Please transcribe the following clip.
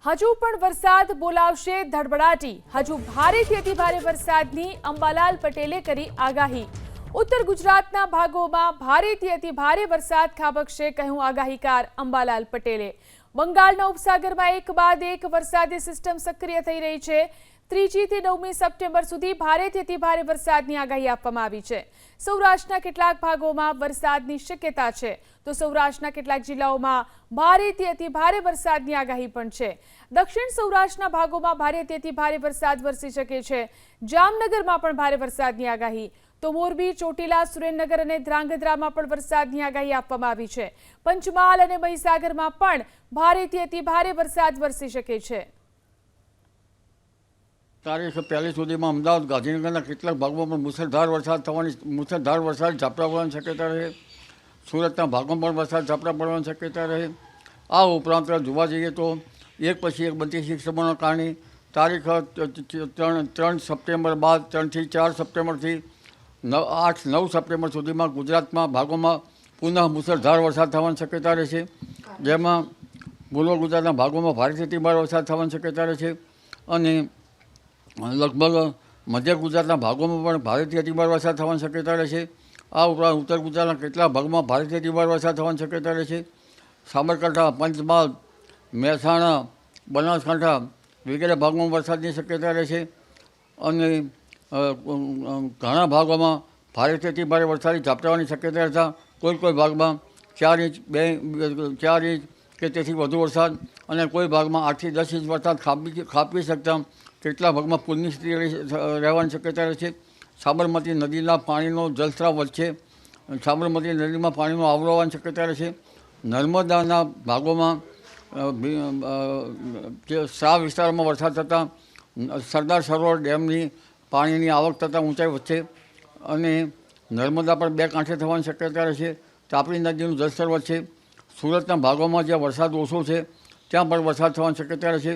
હજુ પણ વરસાદ બોલાવશે ધડબડાટી. હજુ ભારેથી અતિભારે વરસાદની અંબાલાલ પટેલે કરી આગાહી. ઉત્તર ગુજરાતના ભાગોમાં ભારેથી અતિભારે વરસાદ ખાબકશે, કહ્યું આગાહીકાર અંબાલાલ પટેલે. બંગાળના ઉપસાગરમાં એક બાદ એક વરસાદી સિસ્ટમ સક્રિય થઈ રહી છે. 3જી થી 9મી સપ્ટેમ્બર સુધી ભારેથી અતિભારે વરસાદની આગાહી આપવામાં આવી છે. સૌરાષ્ટ્રના કેટલાક ભાગોમાં વરસાદની શક્યતા છે, તો સૌરાષ્ટ્રના કેટલાક જિલ્લાઓમાં ભારેથી અતિભારે વરસાદની આગાહી પણ છે. દક્ષિણ સૌરાષ્ટ્રના ભાગોમાં ભારેથી અતિભારે વરસાદ વરસી શકે છે. જામનગરમાં પણ ભારે વરસાદની આગાહી, તો મોરબી, ચોટીલા, સુરેન્દ્રનગર અને ધ્રાંગધ્રામાં પણ વરસાદની આગાહી આપવામાં આવી છે. પંચમહાલ અને મહીસાગરમાં પણ ભારેથી અતિભારે વરસાદ વરસી શકે છે. તારીખ 1 સુધીમાં અમદાવાદ, ગાંધીનગરના કેટલાક ભાગોમાં પણ મુસળધાર વરસાદ ઝાપટા પડવાની શક્યતા રહે. સુરતના ભાગોમાં પણ વરસાદ ઝાપટા પડવાની શક્યતા રહે. આ ઉપરાંત જોવા જઈએ તો એક પછી એક બનતી સિસ્ટમોના કારણે તારીખ 3 સપ્ટેમ્બર બાદ 3 થી 4 સપ્ટેમ્બરથી 8-9 સપ્ટેમ્બર સુધીમાં ગુજરાતમાં ભાગોમાં પુનઃ મુસળધાર વરસાદ થવાની શક્યતા રહેશે, જેમાં પૂર્વ ગુજરાતના ભાગોમાં ભારેથી અતિભારે વરસાદ થવાની શક્યતા રહેશે અને લગભગ મધ્ય ગુજરાતના ભાગોમાં પણ ભારેથી અતિભારે વરસાદ થવાની શક્યતા રહેશે. આ ઉપરાંત ઉત્તર ગુજરાતના કેટલાક ભાગમાં ભારેથી અતિભારે વરસાદ થવાની શક્યતા રહેશે. સાબરકાંઠા, પંચમહાલ, મહેસાણા, બનાસકાંઠા વગેરે ભાગોમાં વરસાદની શક્યતા રહેશે અને ઘણા ભાગોમાં ભારેથી અતિભારે વરસાદી ઝાપટાવાની શક્યતા રહેતા કોઈ ભાગમાં 4 ઇંચ 4 ઇંચ કે તેથી વધુ વરસાદ અને કોઈ ભાગમાં 8 થી 10 ઇંચ વરસાદ ખાબકી શકતા કેટલા ભાગમાં પૂરની સ્થિતિ રહેવાની શક્યતા રહેશે. સાબરમતી નદીના પાણીનો જલસ્રાવ વધશે. સાબરમતી નદીમાં પાણીનો આવરો આવવાની શક્યતા રહેશે. નર્મદાના ભાગોમાં સ્રાવ વિસ્તારોમાં વરસાદ થતાં સરદાર સરોવર ડેમની પાણીની આવક થતાં ઊંચાઈ વધશે અને નર્મદા પર 2 કાંઠે થવાની શક્યતા રહેશે. તાપી નદીનું જળસ્તર વધશે. સુરતના ભાગોમાં જ્યાં વરસાદ ઓછો છે ત્યાં પણ વરસાદ થવાની શક્યતા રહેશે.